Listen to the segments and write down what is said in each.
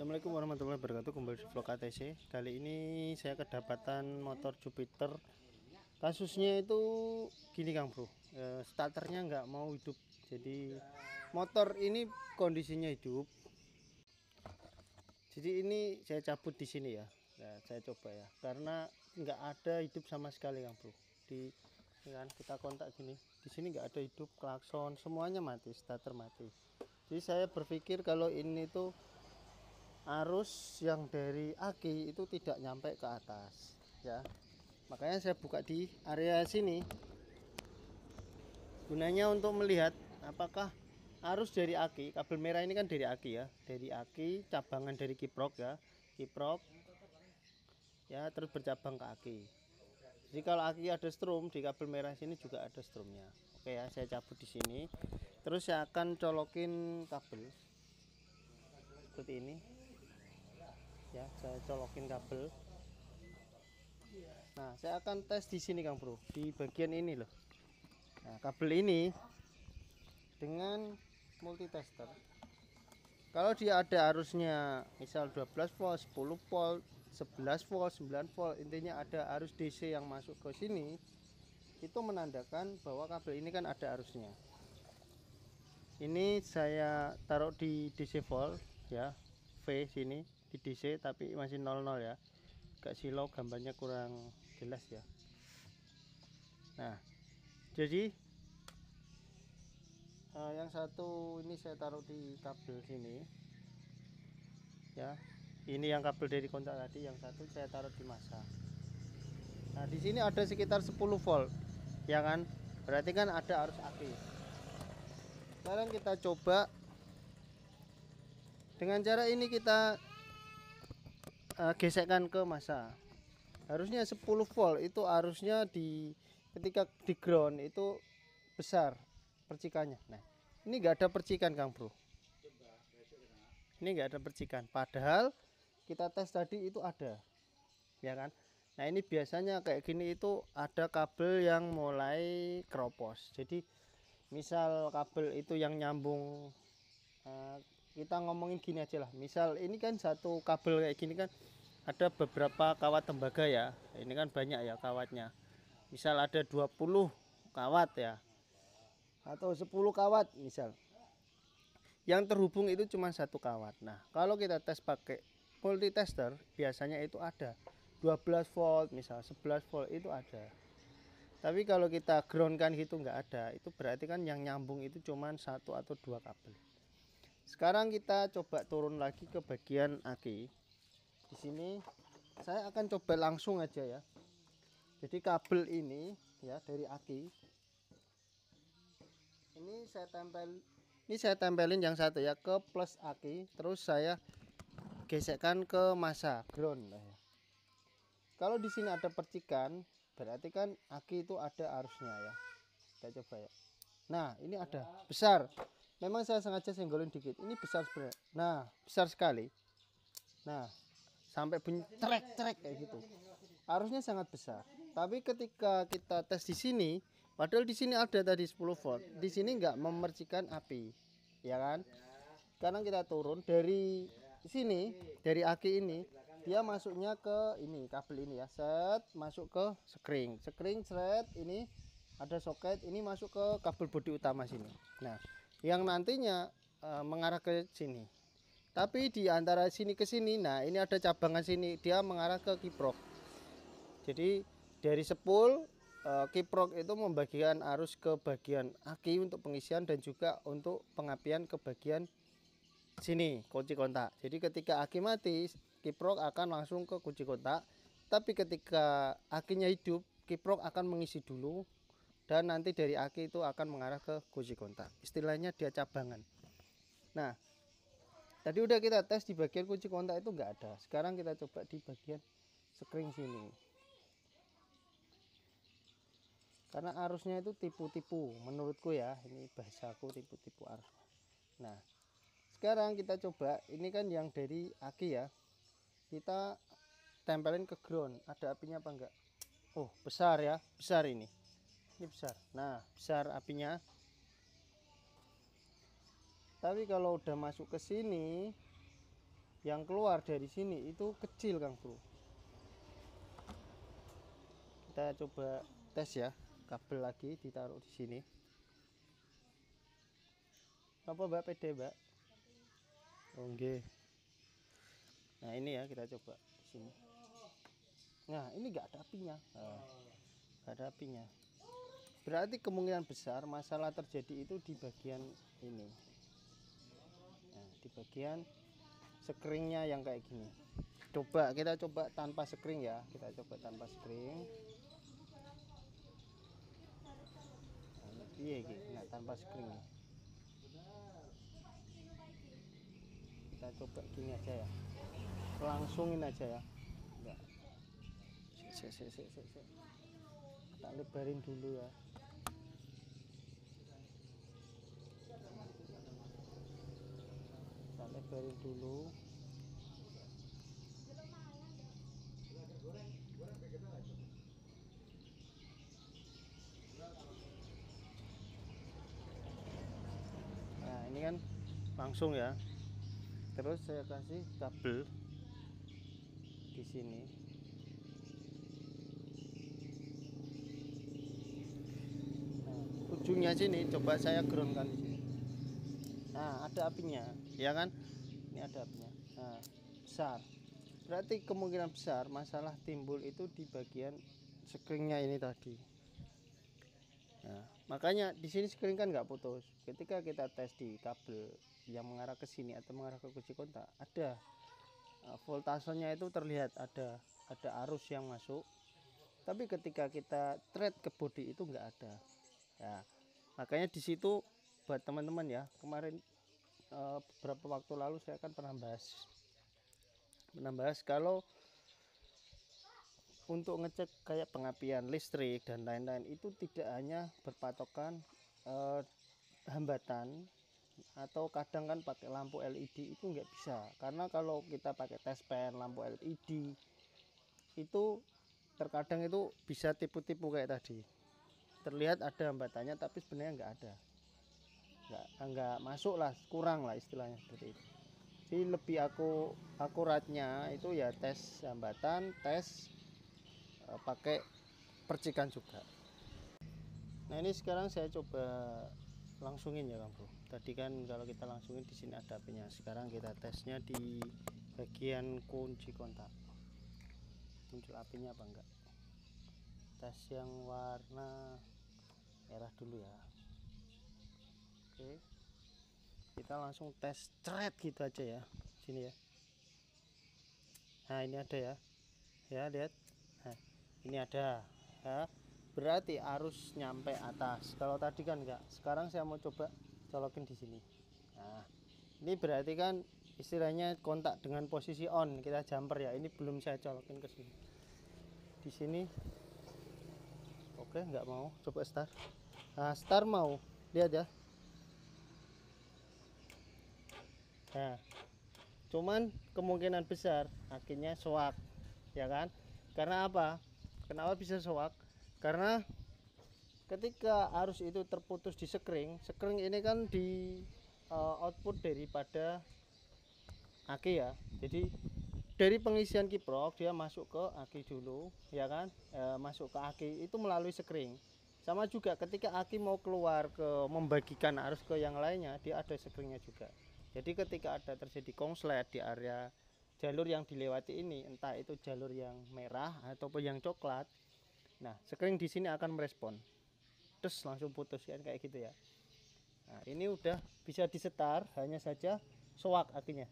Assalamualaikum warahmatullahi wabarakatuh. Kembali di vlog ATC. Kali ini saya kedapatan motor Jupiter. Kasusnya itu gini Kang Bro, starternya nggak mau hidup. Jadi motor ini kondisinya hidup. Jadi ini saya cabut di sini ya. Nah, saya coba ya, karena nggak ada hidup sama sekali Kang Bro. Di kan kita kontak gini, di sini nggak ada hidup, klakson semuanya mati, starter mati. Jadi saya berpikir kalau ini tuh arus yang dari aki itu tidak nyampe ke atas ya, makanya saya buka di area sini gunanya untuk melihat apakah arus dari aki, kabel merah ini kan dari aki ya, dari aki cabangan dari kiprok ya, kiprok ya, terus bercabang ke aki. Jadi kalau aki ada strom, di kabel merah sini juga ada stromnya. Oke ya, saya cabut di sini, terus saya akan colokin kabel seperti ini ya, saya colokin kabel. Nah, saya akan tes di sini Kang Bro, di bagian ini loh. Nah, kabel ini dengan multitester, kalau dia ada arusnya misal 12 volt, 10 volt, 11 volt, 9 volt, intinya ada arus DC yang masuk ke sini, itu menandakan bahwa kabel ini kan ada arusnya. Ini saya taruh di DC volt ya, V sini di DC tapi masih 00 ya, agak silau, gambarnya kurang jelas ya. Nah, jadi yang satu ini saya taruh di kabel sini ya, ini yang kabel dari kontak tadi, yang satu saya taruh di masa. Nah, di sini ada sekitar 10 volt ya kan, berarti kan ada arus aki. Sekarang kita coba dengan cara ini, kita gesekkan ke masa. Harusnya 10 volt itu arusnya di ketika di ground itu besar percikannya. Nah, ini enggak ada percikan Kang Bro, ini enggak ada percikan, padahal kita tes tadi itu ada ya kan. Nah, ini biasanya kayak gini itu ada kabel yang mulai keropos. Jadi misal kabel itu yang nyambung, kita ngomongin gini aja lah, misal ini kan satu kabel kayak gini kan ada beberapa kawat tembaga ya, ini kan banyak ya kawatnya, misal ada 20 kawat ya, atau 10 kawat misal, yang terhubung itu cuma satu kawat. Nah, kalau kita tes pakai multitester biasanya itu ada 12 volt misal, 11 volt itu ada. Tapi kalau kita groundkan gitu nggak ada, itu berarti kan yang nyambung itu cuma satu atau dua kabel. Sekarang kita coba turun lagi ke bagian aki. Di sini saya akan coba langsung aja ya. Jadi kabel ini ya dari aki ini saya tempelin yang satu ya ke plus aki, terus saya gesekkan ke masa ground ya. Kalau di sini ada percikan, berarti kan aki itu ada arusnya ya. Kita coba ya. Nah, ini ada besar. Memang saya sengaja senggolin dikit. Ini besar sebenarnya. Nah, besar sekali. Nah, sampai bunyi trek-trek kayak gitu. Arusnya sangat besar. Tapi ketika kita tes di sini, padahal di sini ada tadi 10 volt. Di sini nggak memercikan api. Ya kan? Sekarang kita turun dari sini, dari aki ini, dia masuknya ke ini, kabel ini ya, set masuk ke sekring seret, ini ada soket, ini masuk ke kabel bodi utama sini. Nah, yang nantinya mengarah ke sini, tapi di antara sini ke sini, nah ini ada cabangan sini, dia mengarah ke kiprok. Jadi dari sepul, kiprok itu membagikan arus ke bagian aki untuk pengisian dan juga untuk pengapian ke bagian sini kunci kontak. Jadi ketika aki mati, kiprok akan langsung ke kunci kontak, tapi ketika akinya hidup, kiprok akan mengisi dulu dan nanti dari aki itu akan mengarah ke kunci kontak. Istilahnya dia cabangan. Nah, tadi udah kita tes di bagian kunci kontak itu enggak ada. Sekarang kita coba di bagian sekring sini, karena arusnya itu tipu-tipu menurutku ya, ini bahasaku, tipu-tipu arus. Nah, sekarang kita coba, ini kan yang dari aki ya, kita tempelin ke ground, ada apinya apa enggak. Oh, besar ya, besar ini besar. Nah, besar apinya. Tapi kalau udah masuk ke sini, yang keluar dari sini itu kecil Kang Bro. Kita coba tes ya, kabel lagi ditaruh di sini. Apa Mbak, pede Mbak? Oke. Nah ini ya, kita coba di sini. Nah ini nggak ada apinya, nggak ada apinya. Berarti kemungkinan besar masalah terjadi itu di bagian ini. Nah, di bagian screennya yang kayak gini. Kita coba tanpa screen ya, kita coba tanpa screen. Iya gitu, nah tanpa screen. Kita coba gini aja ya, langsungin aja ya. Enggak. Tak lebarin dulu ya. Tak lebarin dulu. Nah ini kan langsung ya. Terus saya kasih kabel di sini. Nah, ujungnya sini coba saya groundkan di sini. Nah ada apinya, ya kan? Ini ada apinya. Nah besar. Berarti kemungkinan besar masalah timbul itu di bagian screennya ini tadi. Nah, makanya di sini screen kan nggak putus. Ketika kita tes di kabel yang mengarah ke sini atau mengarah ke kunci kontak, ada voltasenya itu terlihat ada arus yang masuk. Tapi ketika kita thread ke body itu nggak ada. Ya, makanya di situ buat teman-teman ya, kemarin beberapa waktu lalu saya kan pernah bahas kalau untuk ngecek kayak pengapian listrik dan lain-lain itu tidak hanya berpatokan hambatan, atau kadang kan pakai lampu LED itu nggak bisa, karena kalau kita pakai test pen lampu LED itu terkadang itu bisa tipu-tipu kayak tadi, terlihat ada hambatannya tapi sebenarnya nggak ada, nggak masuk lah, kurang lah istilahnya seperti itu. Jadi lebih akuratnya itu ya tes hambatan, tes pakai percikan juga. Nah ini sekarang saya coba langsungin ya Kang Bro. Tadi kan kalau kita langsungin di sini ada apinya. Sekarang kita tesnya di bagian kunci kontak. Muncul apinya apa enggak? Tes yang warna merah dulu ya. Oke. Kita langsung tes cret gitu aja ya. Sini ya. Nah, ini ada ya. Ya, lihat. Nah, ini ada. Ya. Berarti arus nyampe atas. Kalau tadi kan enggak. Sekarang saya mau coba colokin di sini. Nah, ini berarti kan istilahnya kontak dengan posisi on, kita jumper ya. Ini belum saya colokin ke sini. Di sini. Oke, nggak mau. Coba start. Nah, start mau. Lihat ya. Nah, cuman kemungkinan besar akhirnya soak, ya kan? Karena apa? Kenapa bisa soak? Karena ketika arus itu terputus di sekring ini kan di output daripada aki ya. Jadi dari pengisian kiprok dia masuk ke aki dulu, ya kan? Masuk ke aki itu melalui sekring. Sama juga ketika aki mau keluar ke membagikan arus ke yang lainnya, dia ada sekringnya juga. Jadi ketika ada terjadi konslet di area jalur yang dilewati ini, entah itu jalur yang merah ataupun yang coklat, nah sekring di sini akan merespon, terus langsung putus kan kayak gitu ya. Nah ini udah bisa disetar, hanya saja soak akinya.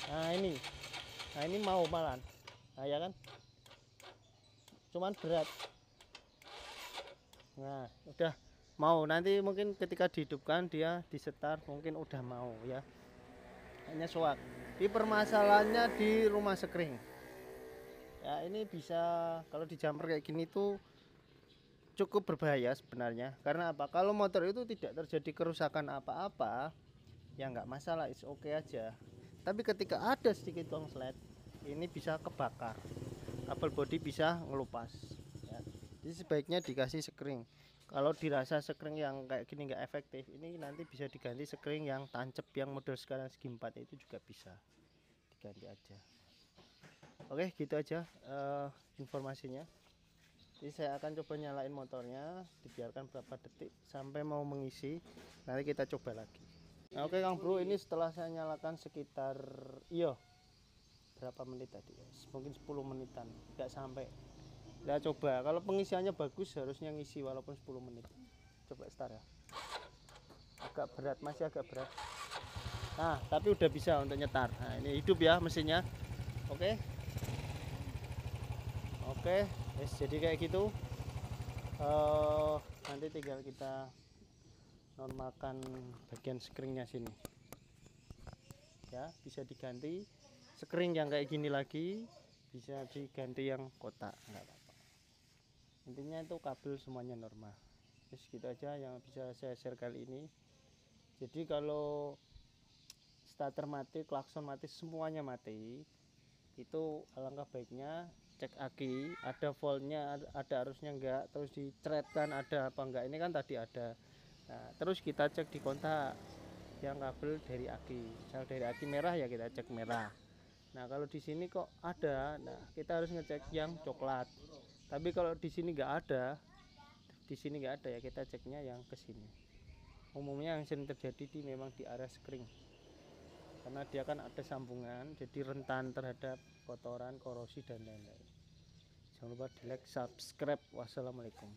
Nah ini mau malan, nah ya kan, cuman berat. Nah udah mau, nanti mungkin ketika dihidupkan dia disetar mungkin udah mau ya, hanya soak. Di permasalahannya di rumah sekring ya, ini bisa kalau di jumper kayak gini tuh cukup berbahaya sebenarnya. Karena apa? Kalau motor itu tidak terjadi kerusakan apa-apa ya nggak masalah, is oke aja. Tapi ketika ada sedikit konslet ini bisa kebakar, kabel bodi bisa ngelupas ya. Jadi sebaiknya dikasih sekring. Kalau dirasa sekring yang kayak gini nggak efektif, ini nanti bisa diganti sekring yang tancap yang model sekarang segi 4 itu juga bisa diganti aja. Oke, gitu aja informasinya. Jadi saya akan coba nyalain motornya, dibiarkan berapa detik sampai mau mengisi, nanti kita coba lagi. Nah, oke Kang Bro, ini setelah saya nyalakan sekitar berapa menit tadi, mungkin 10 menitan, nggak sampai. Nah coba, kalau pengisiannya bagus harusnya ngisi walaupun 10 menit. Coba start ya. Agak berat, masih agak berat. Nah, tapi udah bisa untuk nyetar. Nah, ini hidup ya mesinnya. Oke. Oke, yes, jadi kayak gitu. Nanti tinggal kita normalkan bagian skringnya sini. Ya, bisa diganti skring yang kayak gini lagi, bisa diganti yang kotak, enggak apa-apa. Intinya itu kabel semuanya normal. Terus gitu aja yang bisa saya share kali ini. Jadi kalau starter mati, klakson mati, semuanya mati, itu alangkah baiknya cek aki, ada voltnya, ada arusnya enggak, terus dicretkan ada apa enggak. Ini kan tadi ada. Nah, terus kita cek di kontak yang kabel dari aki. Misal dari aki merah ya kita cek merah. Nah, kalau di sini kok ada, nah kita harus ngecek yang coklat. Tapi kalau di sini enggak ada, ya kita ceknya yang ke sini. Umumnya yang sering terjadi memang di area skring. Karena dia kan ada sambungan, jadi rentan terhadap kotoran, korosi dan lain-lain. Jangan lupa di like, subscribe. Wassalamualaikum.